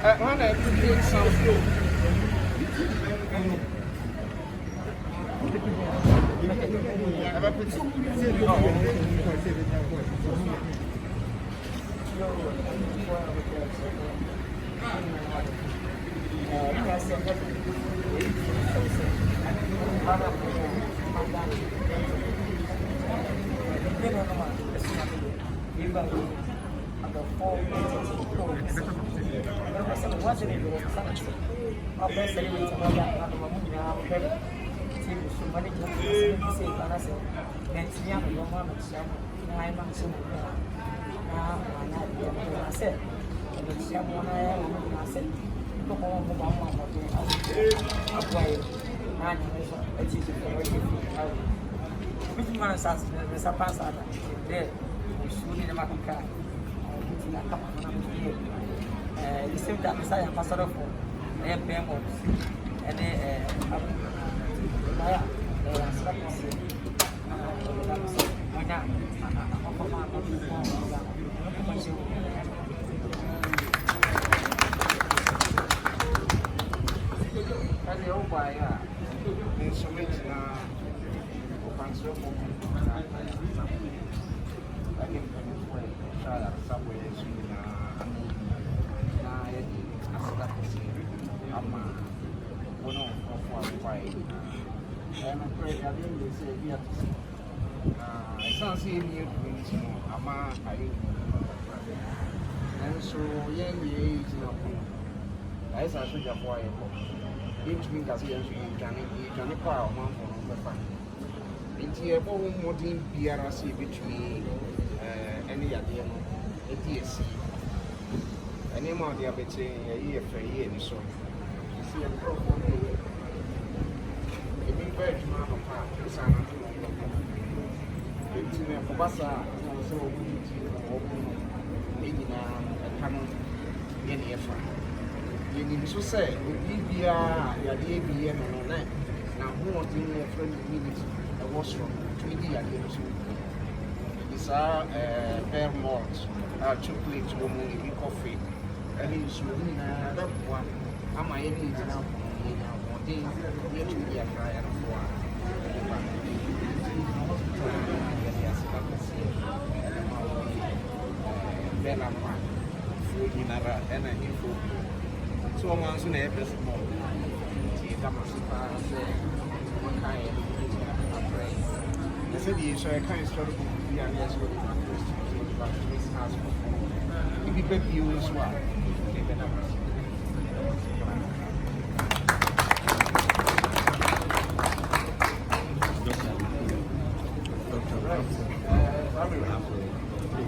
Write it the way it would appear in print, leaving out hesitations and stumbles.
One that did something. So say, we be a DBN on that. Now, who wants in a friendly minute a washroom to be at the it's our bear malt, our chocolate, woman, coffee, and it's within that one. Am I any now? One day, yet to be a fry and so I'm going to say, I'm I said, so I can't start to be a yes with this house. If you bet you as well,